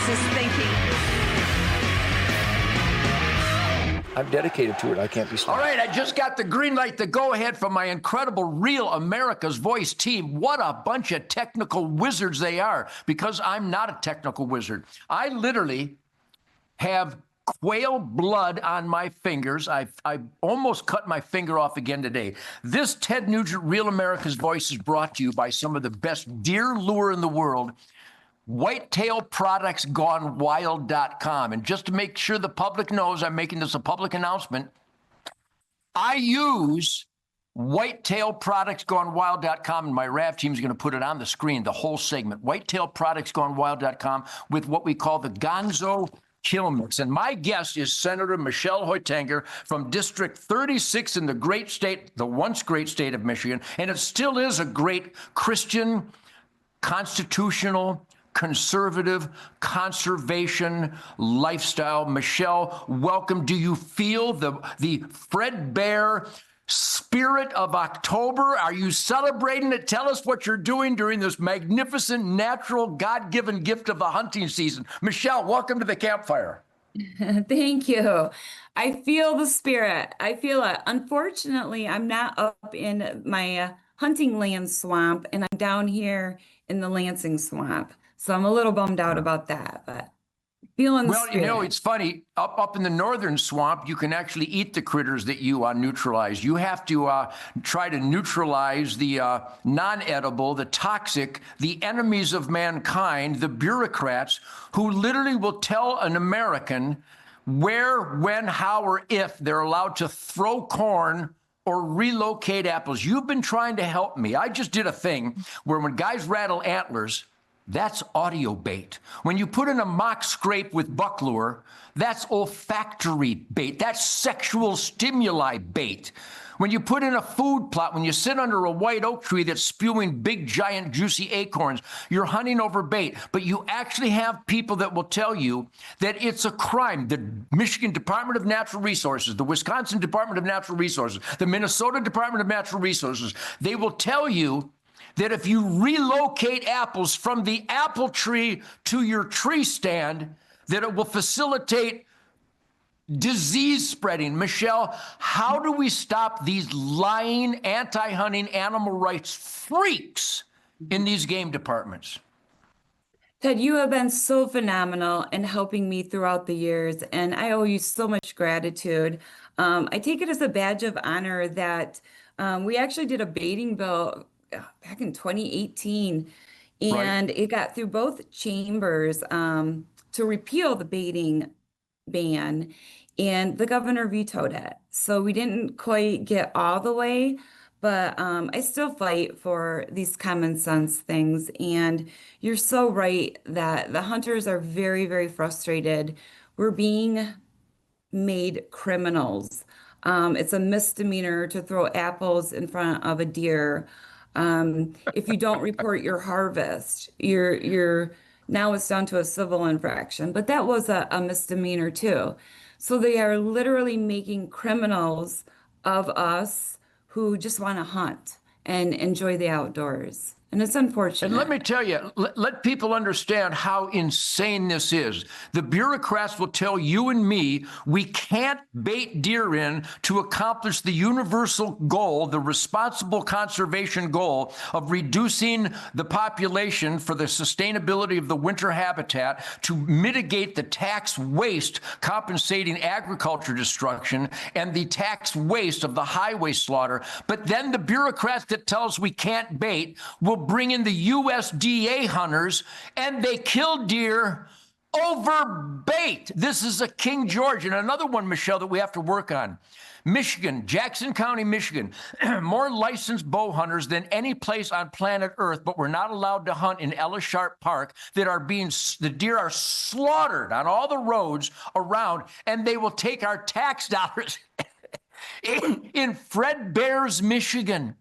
just thinking. I'm dedicated to it. I can't be stopped. All right, I just got the green light, the go-ahead from my incredible Real America's Voice team. What a bunch of technical wizards they are, because I'm not a technical wizard. I literally have quail blood on my fingers. I almost cut my finger off again today. This Ted Nugent Real America's Voice is brought to you by some of the best deer lure in the world, whitetailproductsgonewild.com. And just to make sure the public knows, I'm making this a public announcement, I use whitetailproductsgonewild.com, and my RAV team is going to put it on the screen, the whole segment, whitetailproductsgonewild.com, with what we call the Gonzo KillMix. And my guest is Senator Michele Hoitenga from District 36 in the great state, the once great state of Michigan, and it still is a great Christian, constitutional, conservative, conservation lifestyle. Michele, welcome. Do you feel the Fred Bear spirit of October? Are you celebrating it? Tell us what you're doing during this magnificent, natural, God-given gift of the hunting season. Michele, welcome to the campfire. Thank you. I feel the spirit. I feel it. Unfortunately, I'm not up in my hunting land swamp, and I'm down here in the Lansing swamp. So I'm a little bummed out about that, but feeling the spirit. Well, you know, it's funny. Up in the northern swamp, you can actually eat the critters that you neutralize. You have to try to neutralize the non-edible, the toxic, the enemies of mankind, the bureaucrats who literally will tell an American where, when, how, or if they're allowed to throw corn or relocate apples. You've been trying to help me. I just did a thing where when guys rattle antlers, that's audio bait. When you put in a mock scrape with buck lure, that's olfactory bait. That's sexual stimuli bait. When you put in a food plot, when you sit under a white oak tree that's spewing big, giant, juicy acorns, you're hunting over bait. But you actually have people that will tell you that it's a crime. The Michigan Department of Natural Resources, the Wisconsin Department of Natural Resources, the Minnesota Department of Natural Resources, they will tell you that if you relocate apples from the apple tree to your tree stand, that it will facilitate disease spreading. Michele, how do we stop these lying, anti-hunting animal rights freaks in these game departments? Ted, you have been so phenomenal in helping me throughout the years, and I owe you so much gratitude. I take it as a badge of honor that we actually did a baiting bill back in 2018, and it got through both chambers to repeal the baiting ban, and the governor vetoed it. So we didn't quite get all the way, but I still fight for these common sense things. And you're so right that the hunters are very, very frustrated. We're being made criminals. It's a misdemeanor to throw apples in front of a deer. If you don't report your harvest, you're now it's down to a civil infraction, but that was a misdemeanor too. So they are literally making criminals of us who just want to hunt and enjoy the outdoors. And it's unfortunate. And let me tell you, let people understand how insane this is. The bureaucrats will tell you and me we can't bait deer in to accomplish the universal goal, the responsible conservation goal of reducing the population for the sustainability of the winter habitat, to mitigate the tax waste compensating agriculture destruction and the tax waste of the highway slaughter. But then the bureaucrats that tell us we can't bait will bring in the USDA hunters, and they kill deer over bait. This is a King George. And another one, Michele, that we have to work on. Michigan, Jackson County, Michigan, more licensed bow hunters than any place on planet Earth, but we're not allowed to hunt in Ellis Sharp Park. The deer are slaughtered on all the roads around, and they will take our tax dollars in Fred Bear's, Michigan,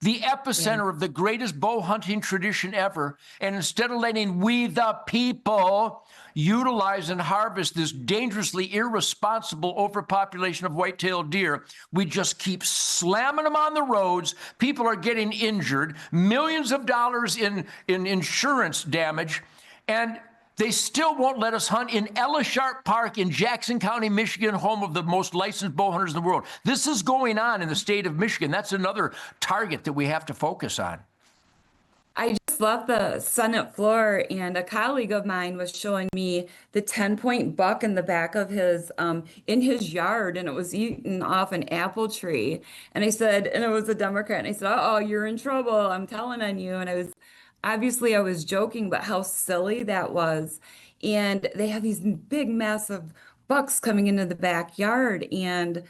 the epicenter of the greatest bow hunting tradition ever. And instead of letting we the people utilize and harvest this dangerously irresponsible overpopulation of white-tailed deer, we just keep slamming them on the roads. People are getting injured, millions of dollars in insurance damage, and They still won't let us hunt in Ellisharp Park in Jackson County, Michigan, home of the most licensed bow hunters in the world. This is going on in the state of Michigan. That's another target that we have to focus on. I just left the Senate floor, and a colleague of mine was showing me the 10-point buck in the back of his in his yard, and it was eating off an apple tree. And I said, and it was a Democrat, and I said, "Oh, you're in trouble. I'm telling on you." And I was joking, but how silly that was. And they have these big, massive bucks coming into the backyard, and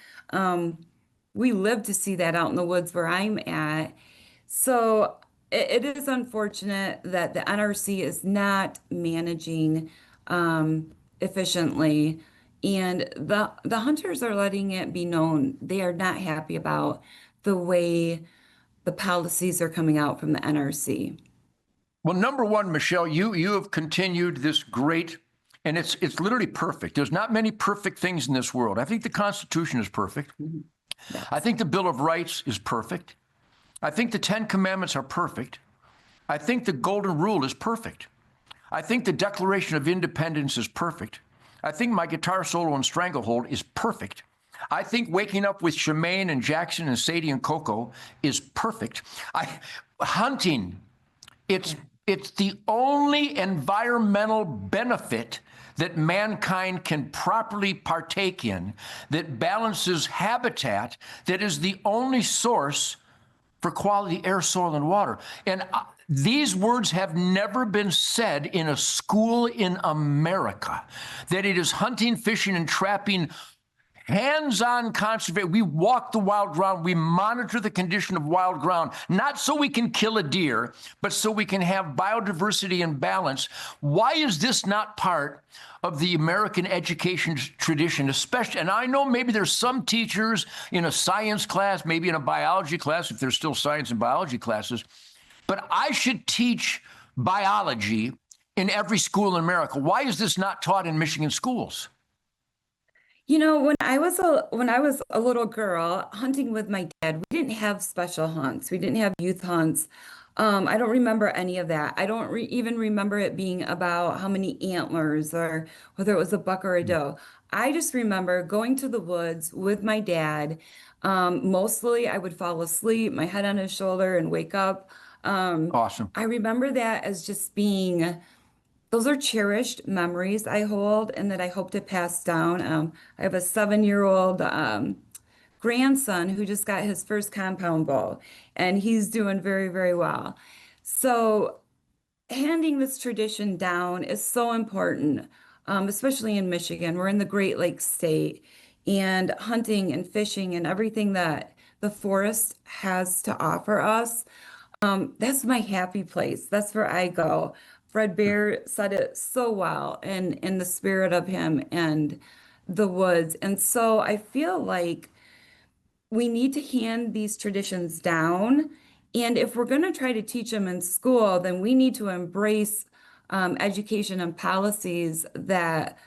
we live to see that out in the woods where I'm at. So it is unfortunate that the NRC is not managing efficiently, and the hunters are letting it be known they are not happy about the way the policies are coming out from the NRC. Well, number one, Michele, you have continued this great, and it's literally perfect. There's not many perfect things in this world. I think the Constitution is perfect. Yes. I think the Bill of Rights is perfect. I think the 10 Commandments are perfect. I think the Golden Rule is perfect. I think the Declaration of Independence is perfect. I think my guitar solo and Stranglehold is perfect. I think waking up with Shemaine and Jackson and Sadie and Coco is perfect. Hunting, it's the only environmental benefit that mankind can properly partake in that balances habitat, that is the only source for quality air, soil, and water. And these words have never been said in a school in America, that it is hunting, fishing, and trapping, hands-on conservation. We walk the wild ground. We monitor the condition of wild ground, not so we can kill a deer, but so we can have biodiversity and balance. Why is this not part of the American education tradition, especially? And I know maybe there's some teachers in a science class, maybe in a biology class, if there's still science and biology classes, but I should teach biology in every school in America. Why is this not taught in Michigan schools? You know, when I was a little girl hunting with my dad, we didn't have special hunts. We didn't have youth hunts. I don't remember any of that. I don't even remember it being about how many antlers or whether it was a buck or a doe. I just remember going to the woods with my dad. Mostly I would fall asleep, my head on his shoulder, and wake up. Awesome. I remember that as just being, those are cherished memories I hold and that I hope to pass down. I have a 7-year-old grandson who just got his first compound bow, and he's doing very, very well. So handing this tradition down is so important, especially in Michigan. We're in the Great Lakes state, and hunting and fishing and everything that the forest has to offer us, that's my happy place. That's where I go. Fred Bear said it so well in the spirit of him and the woods. And so I feel like we need to hand these traditions down. And if we're going to try to teach them in school, then we need to embrace education and policies that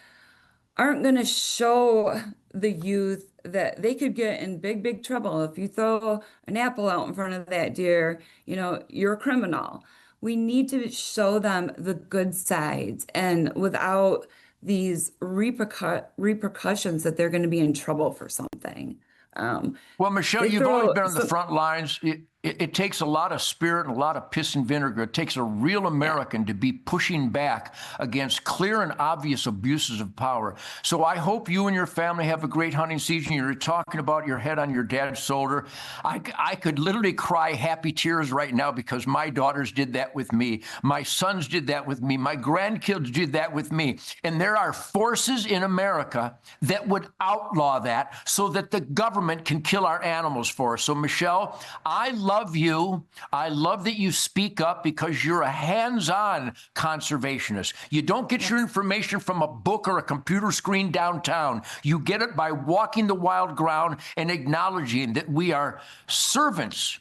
aren't going to show the youth that they could get in big, big trouble. If you throw an apple out in front of that deer, you know, you're a criminal. We need to show them the good sides, and without these repercussions that they're going to be in trouble for something. Well, Michele, you've always been on the front lines. It takes a lot of spirit and a lot of piss and vinegar. It takes a real American to be pushing back against clear and obvious abuses of power. So I hope you and your family have a great hunting season. You're talking about your head on your dad's shoulder. I could literally cry happy tears right now because my daughters did that with me. My sons did that with me. My grandkids did that with me. And there are forces in America that would outlaw that so that the government can kill our animals for us. So Michele, I love you. I love that you speak up because you're a hands-on conservationist. You don't get your information from a book or a computer screen downtown. You get it by walking the wild ground and acknowledging that we are servants.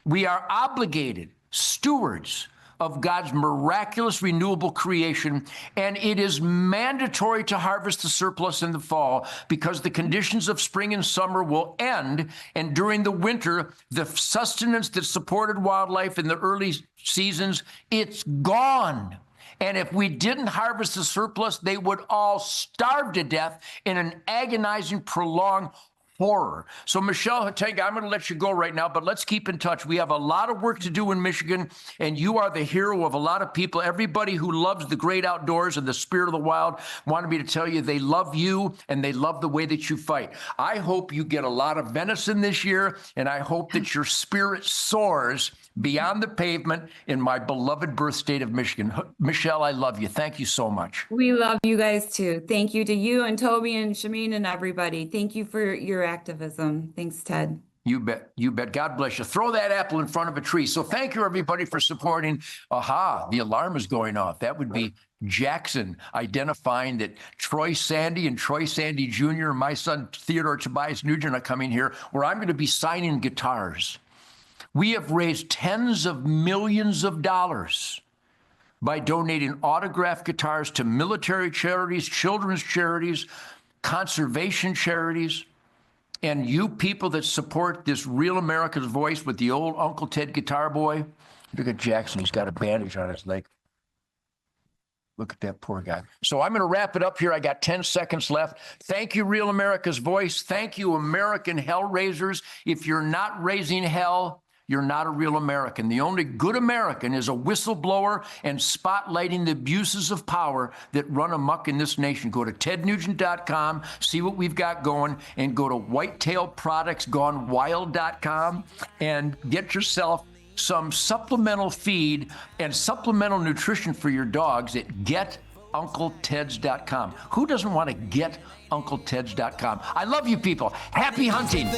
We are obligated stewards of God's miraculous renewable creation, and it is mandatory to harvest the surplus in the fall because the conditions of spring and summer will end, and during the winter, the sustenance that supported wildlife in the early seasons, it's gone. And if we didn't harvest the surplus, they would all starve to death in an agonizing, prolonged horror. So Michele Hoitenga, I'm going to let you go right now, but let's keep in touch. We have a lot of work to do in Michigan, and you are the hero of a lot of people. Everybody who loves the great outdoors and the spirit of the wild wanted me to tell you they love you and they love the way that you fight. I hope you get a lot of venison this year, and I hope that your spirit soars beyond the pavement in my beloved birth state of Michigan. Michele, I love you. Thank you so much. We love you guys too. Thank you to you and Toby and Shameen and everybody. Thank you for your activism. Thanks, Ted. You bet. You bet. God bless you. Throw that apple in front of a tree. So thank you, everybody, for supporting. Aha, the alarm is going off. That would be Jackson identifying that Troy Sandy and Troy Sandy Jr. and my son Theodore Tobias Nugent are coming here, where I'm going to be signing guitars. We have raised tens of millions of dollars by donating autographed guitars to military charities, children's charities, conservation charities, and you people that support this Real America's Voice with the old Uncle Ted guitar boy. Look at Jackson. He's got a bandage on his leg. Look at that poor guy. So I'm going to wrap it up here. I got 10 seconds left. Thank you, Real America's Voice. Thank you, American Hellraisers. If you're not raising hell, you're not a real American. The only good American is a whistleblower and spotlighting the abuses of power that run amok in this nation. Go to tednugent.com, see what we've got going, and go to whitetailproductsgonewild.com and get yourself some supplemental feed and supplemental nutrition for your dogs at getuncleteds.com. Who doesn't want to get UncleTeds.com? I love you people. Happy hunting.